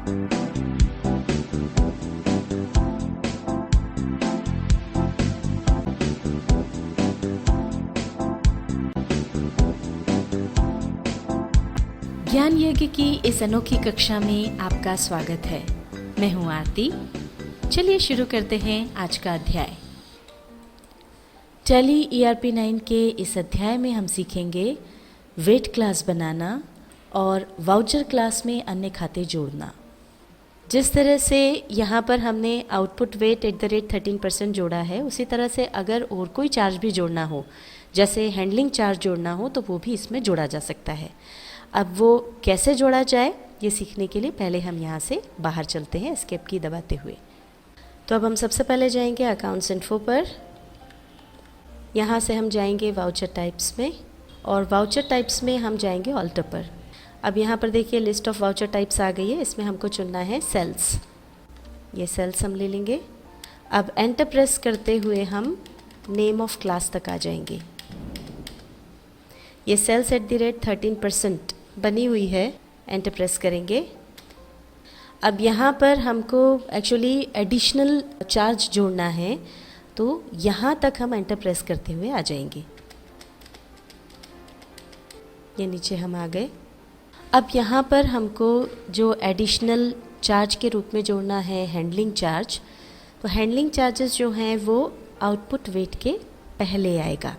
ज्ञान यज्ञ की इस अनोखी कक्षा में आपका स्वागत है। मैं हूं आरती। चलिए शुरू करते हैं आज का अध्याय। टैली ERP 9 के इस अध्याय में हम सीखेंगे वेट क्लास बनाना और वाउचर क्लास में अन्य खाते जोड़ना। जिस तरह से यहाँ पर हमने आउटपुट वेट @13% जोड़ा है, उसी तरह से अगर और कोई चार्ज भी जोड़ना हो, जैसे हैंडलिंग चार्ज जोड़ना हो, तो वो भी इसमें जोड़ा जा सकता है। अब वो कैसे जोड़ा जाए ये सीखने के लिए पहले हम यहाँ से बाहर चलते हैं एस्केप की दबाते हुए। तो अब हम सबसे पहले जाएंगे अकाउंट्स इन्फो पर। यहाँ से हम जाएंगे वाउचर टाइप्स में और वाउचर टाइप्स में हम जाएंगे ऑल्टर पर। अब यहाँ पर देखिए लिस्ट ऑफ वाउचर टाइप्स आ गई है। इसमें हमको चुनना है सेल्स। ये सेल्स हम ले लेंगे। अब एंटर प्रेस करते हुए हम नेम ऑफ क्लास तक आ जाएंगे। ये सेल्स @13% बनी हुई है। एंटर प्रेस करेंगे। अब यहाँ पर हमको एक्चुअली एडिशनल चार्ज जोड़ना है, तो यहाँ तक हम एंटर प्रेस करते हुए आ जाएंगे। ये नीचे हम आ गए। अब यहाँ पर हमको जो एडिशनल चार्ज के रूप में जोड़ना है हैंडलिंग चार्ज, तो हैंडलिंग चार्जेस जो हैं वो आउटपुट वेट के पहले आएगा।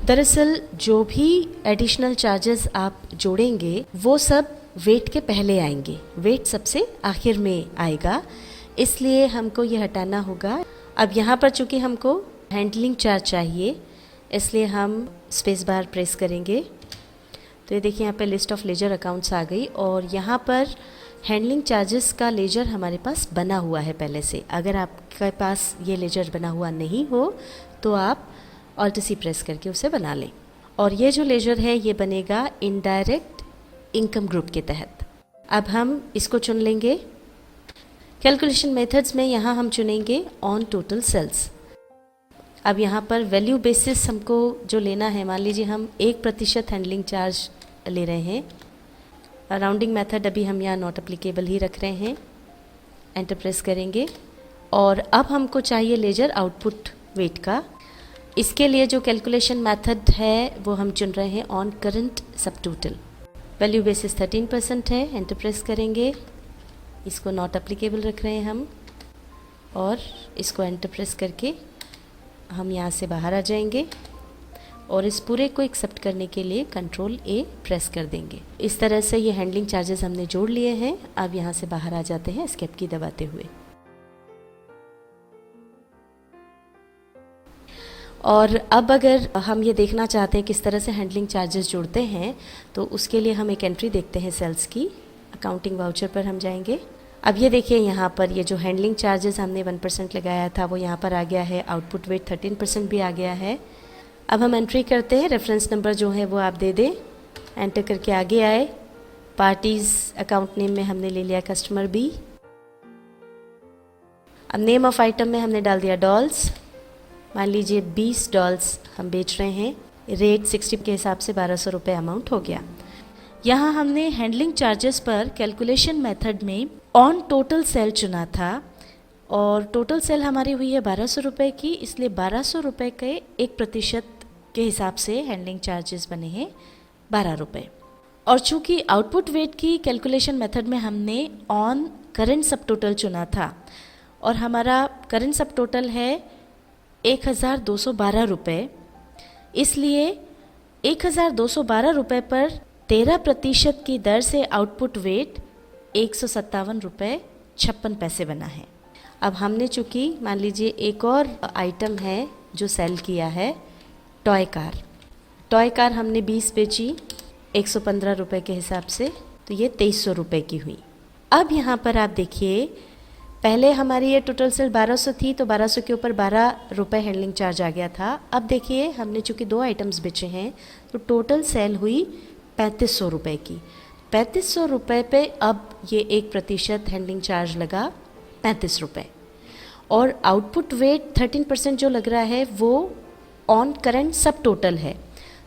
दरअसल जो भी एडिशनल चार्जेस आप जोड़ेंगे वो सब वेट के पहले आएंगे, वेट सबसे आखिर में आएगा, इसलिए हमको ये हटाना होगा। अब यहाँ पर चूँकि हमको हैंडलिंग चार्ज चाहिए, इसलिए हम स्पेस बार प्रेस करेंगे। तो ये देखिए यहाँ पे लिस्ट ऑफ लेजर अकाउंट्स आ गई और यहाँ पर हैंडलिंग चार्जेस का लेजर हमारे पास बना हुआ है पहले से। अगर आपके पास ये लेजर बना हुआ नहीं हो तो आप Alt+C प्रेस करके उसे बना लें। और ये जो लेजर है ये बनेगा इनडायरेक्ट इनकम ग्रुप के तहत। अब हम इसको चुन लेंगे। कैलकुलेशन मेथड्स में यहाँ हम चुनेंगे ऑन टोटल सेल्स। अब यहाँ पर वैल्यू बेसिस हमको जो लेना है, मान लीजिए हम 1% हैंडलिंग चार्ज ले रहे हैं। राउंडिंग मेथड अभी हम यहाँ नॉट अप्लीकेबल ही रख रहे हैं। एंटर प्रेस करेंगे और अब हमको चाहिए लेजर आउटपुट वेट का। इसके लिए जो कैलकुलेशन मेथड है वो हम चुन रहे हैं ऑन करंट सब टोटल। वैल्यू बेसिस 13% है। एंटर प्रेस करेंगे। इसको नॉट अप्लीकेबल रख रहे हैं हम और इसको एंटर प्रेस करके हम यहाँ से बाहर आ जाएंगे और इस पूरे को एक्सेप्ट करने के लिए Ctrl+A प्रेस कर देंगे। इस तरह से ये हैंडलिंग चार्जेस हमने जोड़ लिए हैं। अब यहाँ से बाहर आ जाते हैं एस्केप की दबाते हुए। और अब अगर हम ये देखना चाहते हैं किस तरह से हैंडलिंग चार्जेस जुड़ते हैं, तो उसके लिए हम एक एंट्री देखते हैं सेल्स की। अकाउंटिंग वाउचर पर हम जाएंगे। अब ये देखिए यहाँ पर ये जो हैंडलिंग चार्जेस हमने 1% लगाया था वो यहाँ पर आ गया है। आउटपुट वेट 13% भी आ गया है। अब हम एंट्री करते हैं। रेफरेंस नंबर जो है वो आप दे दें। एंटर करके आगे आए। पार्टीज़ अकाउंट नेम में हमने ले लिया कस्टमर B। अब नेम ऑफ आइटम में हमने डाल दिया डॉल्स। मान लीजिए 20 डॉल्स हम बेच रहे हैं। रेट 60 के हिसाब से 1200 रुपये अमाउंट हो गया। यहाँ हमने हैंडलिंग चार्जेस पर कैलकुलेशन मेथड में ऑन टोटल सेल चुना था और टोटल सेल हमारी हुई है 1200 रुपये की, इसलिए 1200 रुपये के 1% के हिसाब से हैंडलिंग चार्जेस बने हैं 12 रुपये। और चूँकि आउटपुट वेट की कैलकुलेशन मेथड में हमने ऑन करंट सब टोटल चुना था और हमारा करंट सब टोटल है 1212 रुपये, इसलिए 1212 रुपये पर 13% की दर से आउटपुट वेट 157 रुपये 56 पैसे बना है। अब हमने चूँकि मान लीजिए एक और आइटम है जो सेल किया है, टॉय कार। टॉय कार हमने 20 बेची 115 रुपये के हिसाब से, तो ये 2300 रुपये की हुई। अब यहाँ पर आप देखिए पहले हमारी ये टोटल सेल 1200 थी, तो 1200 के ऊपर 12 रुपये हैंडलिंग चार्ज आ गया था। अब देखिए हमने चूँकि 2 आइटम्स बेचे हैं तो टोटल सेल हुई 3500 रुपये की। 3500 रुपये पे अब ये 1% हैंडलिंग चार्ज लगा 35 रुपये और आउटपुट वेट 13% जो लग रहा है वो ऑन करंट सब टोटल है।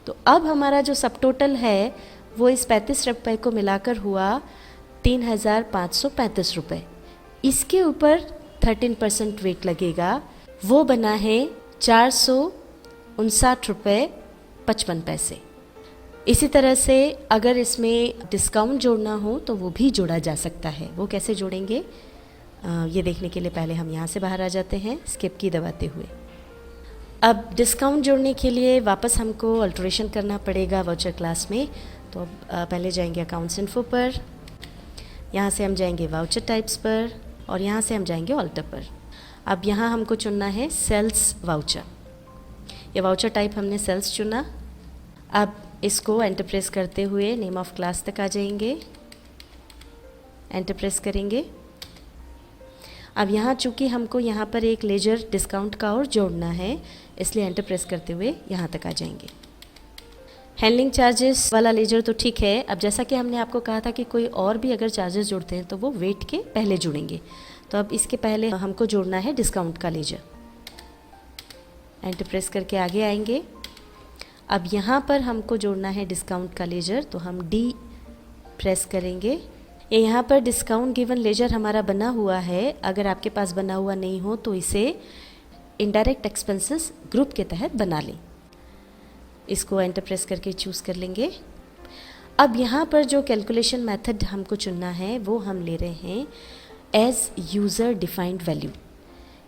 तो अब हमारा जो सब टोटल है वो इस 35 रुपये को मिलाकर हुआ ₹3,535। इसके ऊपर 13% वेट लगेगा, वो बना है ₹459.55। इसी तरह से अगर इसमें डिस्काउंट जोड़ना हो तो वो भी जोड़ा जा सकता है। वो कैसे जोड़ेंगे ये देखने के लिए पहले हम यहाँ से बाहर आ जाते हैं स्किप की दबाते हुए। अब डिस्काउंट जोड़ने के लिए वापस हमको अल्टरेशन करना पड़ेगा वाउचर क्लास में। तो अब पहले जाएंगे अकाउंट्स इन्फो पर, यहाँ से हम जाएंगे वाउचर टाइप्स पर और यहाँ से हम जाएंगे ऑल्टर पर। अब यहाँ हमको चुनना है सेल्स वाउचर। ये वाउचर टाइप हमने सेल्स चुना। अब इसको एंटर प्रेस करते हुए नेम ऑफ क्लास तक आ जाएंगे, एंटर प्रेस करेंगे। अब यहाँ चूँकि हमको यहाँ पर एक लेजर डिस्काउंट का और जोड़ना है, इसलिए एंटर प्रेस करते हुए यहाँ तक आ जाएंगे। हैंडलिंग चार्जेस वाला लेजर तो ठीक है। अब जैसा कि हमने आपको कहा था कि कोई और भी अगर चार्जेस जुड़ते हैं तो वो वेट के पहले जुड़ेंगे, तो अब इसके पहले हमको जोड़ना है डिस्काउंट का लेजर। एंटर प्रेस करके आगे आएंगे। अब यहाँ पर हमको जोड़ना है डिस्काउंट का लेजर, तो हम डी प्रेस करेंगे। ये यहाँ पर डिस्काउंट गिवन लेजर हमारा बना हुआ है। अगर आपके पास बना हुआ नहीं हो तो इसे इनडायरेक्ट एक्सपेंसेस ग्रुप के तहत बना लें। इसको एंटर प्रेस करके चूज़ कर लेंगे। अब यहाँ पर जो कैलकुलेशन मेथड हमको चुनना है वो हम ले रहे हैं एज यूज़र डिफाइंड वैल्यू,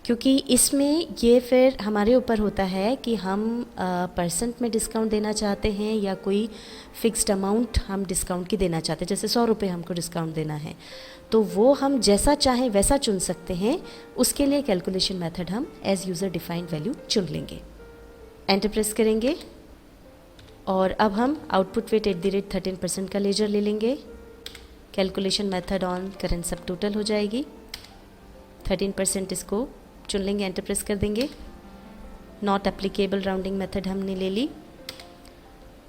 क्योंकि इसमें ये फिर हमारे ऊपर होता है कि हम परसेंट में डिस्काउंट देना चाहते हैं या कोई फिक्स्ड अमाउंट हम डिस्काउंट की देना चाहते हैं। जैसे 100 रुपये हमको डिस्काउंट देना है तो वो हम जैसा चाहें वैसा चुन सकते हैं। उसके लिए कैलकुलेशन मेथड हम एज यूज़र डिफाइंड वैल्यू चुन लेंगे। एंटर प्रेस करेंगे और अब हम आउटपुट वेट @13% का लेजर ले लेंगे। कैलकुलेशन मेथड ऑन करंट सब टोटल हो जाएगी। 13% इसको चुन लेंगे, एंटर प्रेस कर देंगे। नॉट एप्लीकेबल राउंडिंग मेथड हमने ले ली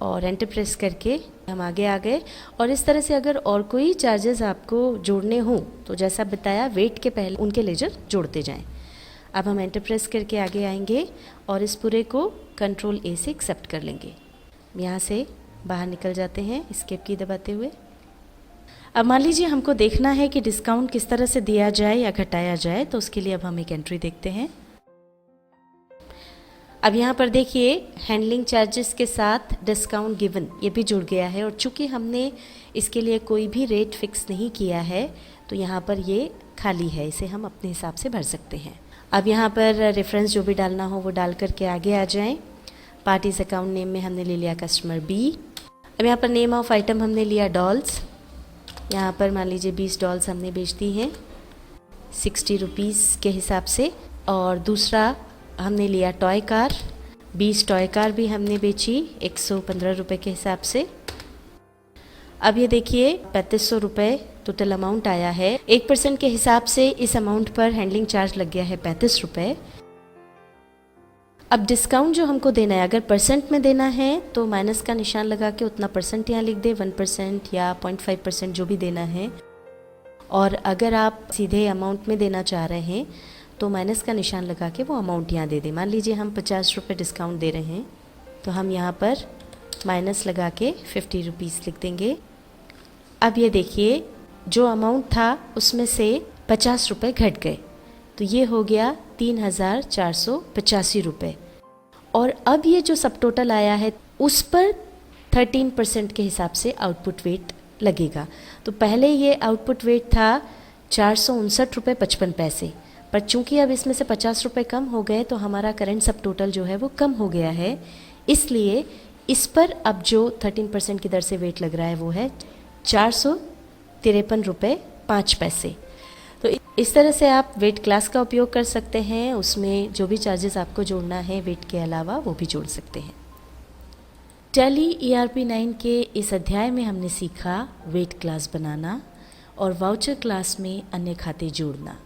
और एंटर प्रेस करके हम आगे आ गए। और इस तरह से अगर और कोई चार्जेस आपको जोड़ने हों तो जैसा बताया वेट के पहले उनके लेजर जोड़ते जाएं। अब हम एंटर प्रेस करके आगे आएंगे और इस पूरे को कंट्रोल A से एक्सेप्ट कर लेंगे। यहाँ से बाहर निकल जाते हैं एस्केप की दबाते हुए। अब मान लीजिए हमको देखना है कि डिस्काउंट किस तरह से दिया जाए या घटाया जाए, तो उसके लिए अब हम एक एंट्री देखते हैं। अब यहाँ पर देखिए हैंडलिंग चार्जेस के साथ डिस्काउंट गिवन ये भी जुड़ गया है और चूंकि हमने इसके लिए कोई भी रेट फिक्स नहीं किया है तो यहाँ पर ये खाली है, इसे हम अपने हिसाब से भर सकते हैं। अब यहाँ पर रेफरेंस जो भी डालना हो वो डाल करके आगे आ जाएं। पार्टीज अकाउंट नेम में हमने ले लिया कस्टमर B। अब यहाँ पर नेम ऑफ आइटम हमने लिया डॉल्स। यहाँ पर मान लीजिए 20 डॉल्स हमने बेच दी हैं 60 रुपीज़ के हिसाब से। और दूसरा हमने लिया टॉय कार, 20 टॉय कार भी हमने बेची 115 रुपये के हिसाब से। अब ये देखिए 3500 रुपये टोटल अमाउंट आया है। 1% के हिसाब से इस अमाउंट पर हैंडलिंग चार्ज लग गया है 35 रुपये। अब डिस्काउंट जो हमको देना है, अगर परसेंट में देना है तो माइनस का निशान लगा के उतना परसेंट यहाँ लिख दे, 1% या 0.5% जो भी देना है। और अगर आप सीधे अमाउंट में देना चाह रहे हैं तो माइनस का निशान लगा के वो अमाउंट यहाँ दे दें। मान लीजिए हम 50 रुपये डिस्काउंट दे रहे हैं तो हम यहाँ पर माइनस लगा के 50 रुपीज़ लिख देंगे। अब ये देखिए जो अमाउंट था उसमें से 50 रुपये घट गए तो ये हो गया 3,485 रुपये। और अब ये जो सब टोटल आया है उस पर 13% के हिसाब से आउटपुट वेट लगेगा। तो पहले ये आउटपुट वेट था 459 रुपये 55 पैसे, पर चूंकि अब इसमें से 50 रुपये कम हो गए तो हमारा करंट सब टोटल जो है वो कम हो गया है, इसलिए इस पर अब जो 13% की दर से वेट लग रहा है वो है 453 रुपये 5 पैसे। तो इस तरह से आप वेट क्लास का उपयोग कर सकते हैं। उसमें जो भी चार्जेस आपको जोड़ना है वेट के अलावा वो भी जोड़ सकते हैं। टैली ERP 9 के इस अध्याय में हमने सीखा वेट क्लास बनाना और वाउचर क्लास में अन्य खाते जोड़ना।